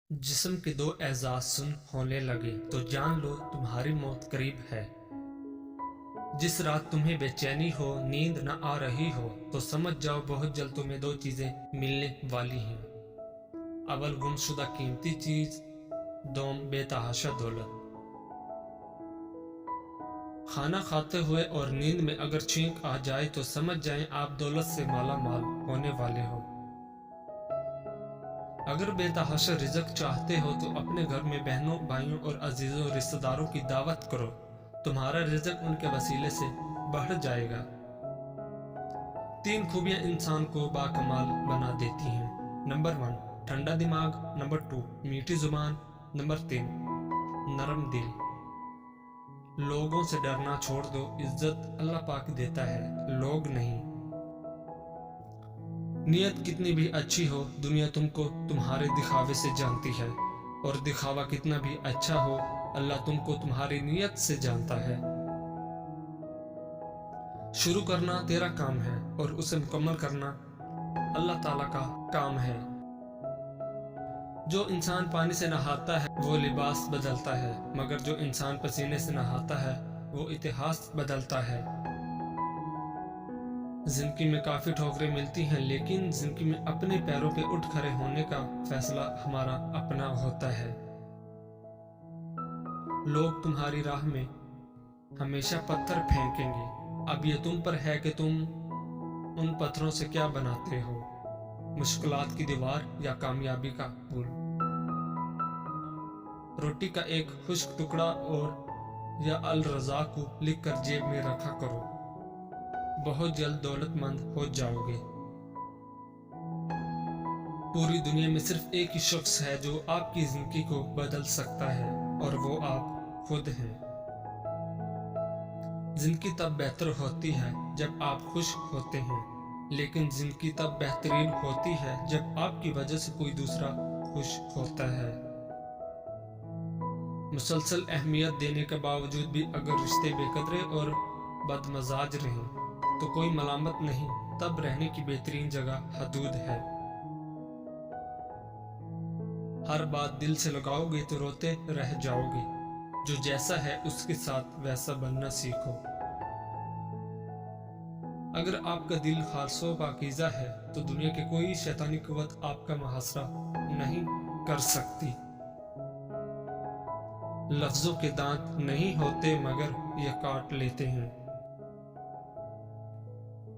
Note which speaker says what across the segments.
Speaker 1: जिस्म के दो एजाज सुन होने लगे तो जान लो तुम्हारी मौत करीब है। जिस रात तुम्हें बेचैनी हो, नींद न आ रही हो, तो समझ जाओ बहुत जल्द तुम्हें दो चीजें मिलने वाली हैं। अव्वल गुमशुदा कीमती चीज, दोम बेतहाशा दौलत। खाना खाते हुए और नींद में अगर छींक आ जाए तो समझ जाएं आप दौलत से माला माल होने वाले हो। अगर बेतहाशा रिज़्क चाहते हो तो अपने घर में बहनों, भाइयों और अजीजों रिश्तेदारों की दावत करो, तुम्हारा रिज़्क उनके वसीले से बढ़ जाएगा। 3 खूबियां इंसान को बाकमाल बना देती हैं। नंबर 1 ठंडा दिमाग, नंबर 2 मीठी जुबान, नंबर 3 नरम दिल। लोगों से डरना छोड़ दो, इज्जत अल्लाह पाक देता है, लोग नहीं। नियत कितनी भी अच्छी हो, दुनिया तुमको तुम्हारे दिखावे से जानती है, और दिखावा कितना भी अच्छा हो, अल्लाह तुमको तुम्हारी नियत से जानता है। शुरू करना तेरा काम है और उसे मुकम्मल करना अल्लाह ताला का काम है। जो इंसान पानी से नहाता है वो लिबास बदलता है, मगर जो इंसान पसीने से नहाता है वो इतिहास बदलता है। जिंदगी में काफी ठोकरें मिलती हैं, लेकिन जिंदगी में अपने पैरों पे उठ खड़े होने का फैसला हमारा अपना होता है। लोग तुम्हारी राह में हमेशा पत्थर फेंकेंगे, अब ये तुम पर है कि तुम उन पत्थरों से क्या बनाते हो, मुश्किलात की दीवार या कामयाबी का पुल। रोटी का एक खुश्क टुकड़ा और या अल रज़ा को लिख कर जेब में रखा करो, बहुत जल्द दौलतमंद हो जाओगे। पूरी दुनिया में सिर्फ एक ही शख्स है जो आपकी जिंदगी को बदल सकता है, और वो आप खुद हैं। जिंदगी तब बेहतर होती है जब आप खुश होते हैं, लेकिन जिंदगी तब बेहतरीन होती है जब आपकी वजह से कोई दूसरा खुश होता है। मुसलसल अहमियत देने के बावजूद भी अगर रिश्ते बेकदरे और बदमजाज रहें तो कोई मलामत नहीं, तब रहने की बेहतरीन जगह हदूद है। हर बात दिल से लगाओगे तो रोते रह जाओगे, जो जैसा है उसके साथ वैसा बनना सीखो। अगर आपका दिल खालसो पाकीज़ा है तो दुनिया की कोई शैतानी कुव्वत आपका मुहासरा नहीं कर सकती। लफ्जों के दांत नहीं होते मगर ये काट लेते हैं।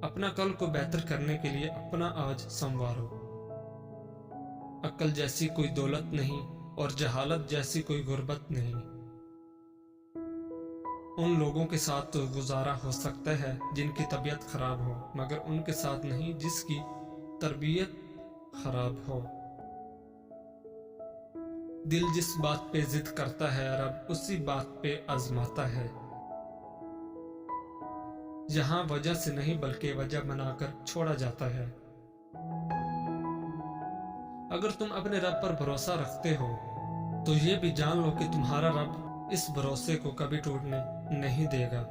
Speaker 1: अपना कल को बेहतर करने के लिए अपना आज संवारो। अक्ल जैसी कोई दौलत नहीं और जहालत जैसी कोई गुर्बत नहीं। उन लोगों के साथ तो गुजारा हो सकता है जिनकी तबीयत खराब हो, मगर उनके साथ नहीं जिसकी तरबियत खराब हो। दिल जिस बात पे जिद करता है, रब उसी बात पे आजमाता है। यहाँ वजह से नहीं बल्कि वजह बनाकर छोड़ा जाता है। अगर तुम अपने रब पर भरोसा रखते हो तो ये भी जान लो कि तुम्हारा रब इस भरोसे को कभी टूटने नहीं देगा।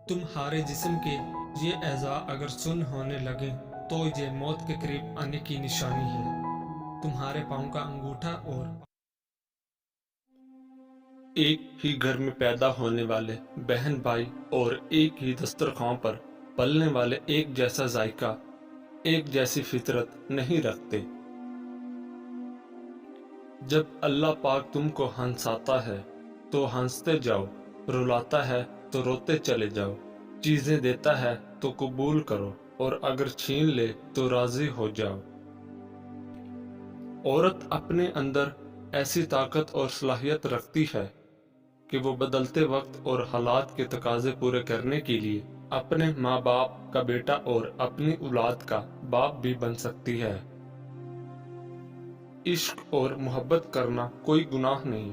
Speaker 1: तुम्हारे जिस्म के ये एज़ा अगर सुन होने लगे तो ये मौत के करीब आने की निशानी है। तुम्हारे पाँव का अंगूठा और एक ही घर में पैदा होने वाले बहन भाई और एक ही दस्तरखान पर पलने वाले एक जैसा जायका, एक जैसी फितरत नहीं रखते। जब अल्लाह पाक तुमको हंसाता है तो हंसते जाओ, रुलाता है तो रोते चले जाओ, चीजें देता है तो कबूल करो, और अगर छीन ले तो राजी हो जाओ। औरत अपने अंदर ऐसी ताकत और सलाहियत रखती है कि वो बदलते वक्त और हालात के तकाजे पूरे करने के लिए अपने माँ बाप का बेटा और अपनी औलाद का बाप भी बन सकती है। इश्क और मोहब्बत करना कोई गुनाह नहीं,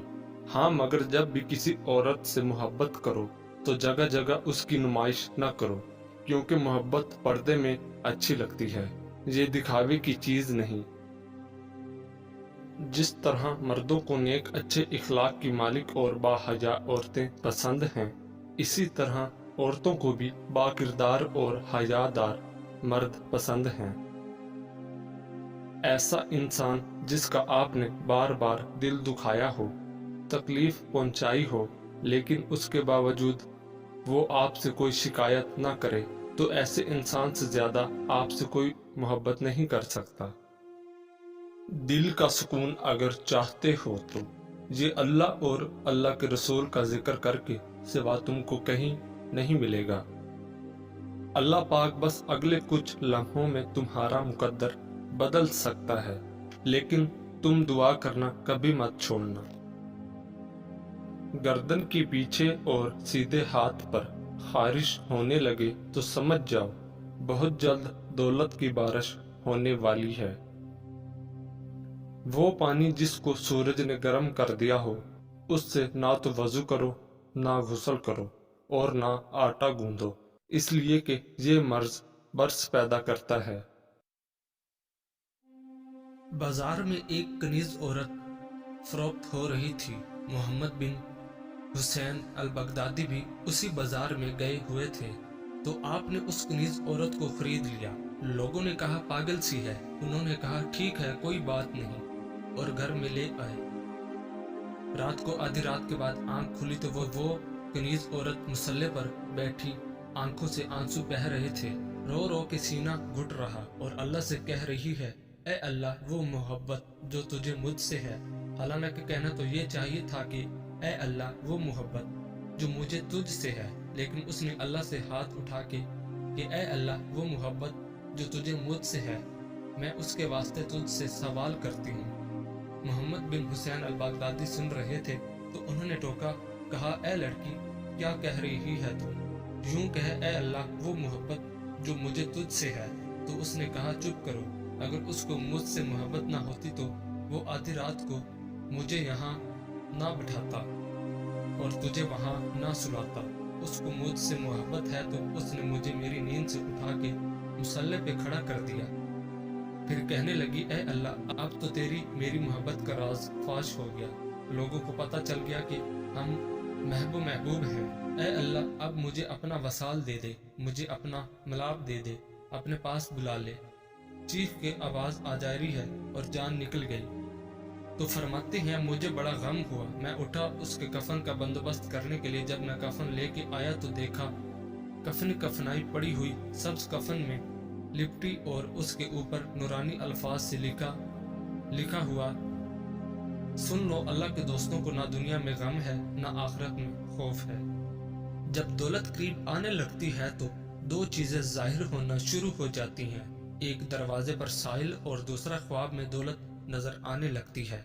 Speaker 1: हाँ, मगर जब भी किसी औरत से मोहब्बत करो तो जगह जगह उसकी नुमाइश न करो, क्योंकि मोहब्बत पर्दे में अच्छी लगती है, ये दिखावे की चीज नहीं। जिस तरह मर्दों को नेक अच्छे इखलाक की मालिक और बाहया औरतें पसंद हैं, इसी तरह औरतों को भी बाकिरदार और हयादार मर्द पसंद हैं। ऐसा इंसान جس کا آپ نے بار بار دل دکھایا ہو، تکلیف پہنچائی ہو، لیکن اس کے باوجود وہ آپ سے کوئی شکایت نہ کرے، تو ایسے انسان سے زیادہ آپ سے کوئی محبت نہیں کر سکتا۔ دل کا سکون اگر چاہتے ہو تو یہ اللہ اور اللہ کے رسول کا ذکر کر کے سوا تم کو کہیں نہیں ملے گا۔ اللہ پاک بس اگلے کچھ لمحوں میں تمہارا مقدر بدل سکتا ہے، لیکن تم دعا کرنا کبھی مت چھوڑنا۔ گردن کے پیچھے اور سیدھے ہاتھ پر خارش ہونے لگے تو سمجھ جاؤ بہت جلد دولت کی بارش ہونے والی ہے۔ وہ پانی جس کو سورج نے گرم کر دیا ہو، اس سے نہ تو وضو کرو، نہ غسل کرو اور نہ آٹا گوندو، اس لیے کہ یہ مرض برس پیدا کرتا ہے۔ بازار میں ایک کنیز عورت فروخت ہو رہی تھی۔ محمد بن حسین البغدادی بھی اسی بازار میں گئے ہوئے تھے، تو آپ نے اس کنیز عورت کو خرید لیا۔ لوگوں نے کہا پاگل سی ہے، انہوں نے کہا ٹھیک ہے کوئی بات نہیں، اور گھر میں لے آئے۔ رات کو آدھی رات کے بعد آنکھ کھلی تو وہ کنیز عورت مصلے پر بیٹھی، آنکھوں سے آنسو بہہ رہے تھے، رو رو کے سینہ گھٹ رہا اور اللہ سے کہہ رہی ہے، اے اللہ وہ محبت جو تجھے مجھ سے ہے۔ حالانکہ کہنا تو یہ چاہیے تھا کہ اے اللہ وہ محبت جو مجھے تجھ سے ہے، لیکن اس نے اللہ سے ہاتھ اٹھا کے کہ اے اللہ وہ محبت جو تجھے مجھ سے ہے، میں اس کے واسطے تجھ سے سوال کرتی ہوں۔ محمد بن حسین البغدادی سن رہے تھے تو انہوں نے ٹوکا، کہا اے لڑکی کیا کہہ رہی ہے تم؟ یوں کہے اے اللہ وہ محبت جو مجھے تجھ سے ہے۔ تو اس نے کہا چپ کرو، اگر اس کو مجھ سے محبت نہ ہوتی تو وہ آدھی رات کو مجھے یہاں نہ بٹھاتا اور تجھے وہاں نہ سلاتا۔ اس کو مجھ سے محبت ہے تو اس نے مجھے میری نیند سے اٹھا کے مصلے پہ کھڑا کر دیا۔ پھر کہنے لگی اے اللہ اب تو تیری میری محبت کا راز فاش ہو گیا، لوگوں کو پتہ چل گیا کہ ہم محبوب ہیں۔ اے اللہ اب مجھے اپنا وصال دے دے، مجھے اپنا ملاپ دے دے، اپنے پاس بلا لے۔ چیخ کے آواز آ جا رہی ہے اور جان نکل گئی۔ تو فرماتے ہیں مجھے بڑا غم ہوا، میں اٹھا اس کے کفن کا بندوبست کرنے کے لیے۔ جب میں کفن لے کے آیا تو دیکھا کفن کفنائی پڑی ہوئی سبز کفن میں لپٹی اور اس کے اوپر نورانی الفاظ سے لکھا ہوا، سن لو اللہ کے دوستوں کو نہ دنیا میں غم ہے نہ آخرت میں خوف ہے۔ جب دولت قریب آنے لگتی ہے تو دو چیزیں ظاہر ہونا شروع ہو جاتی ہیں، ایک دروازے پر سائل اور دوسرا خواب میں دولت نظر آنے لگتی ہے۔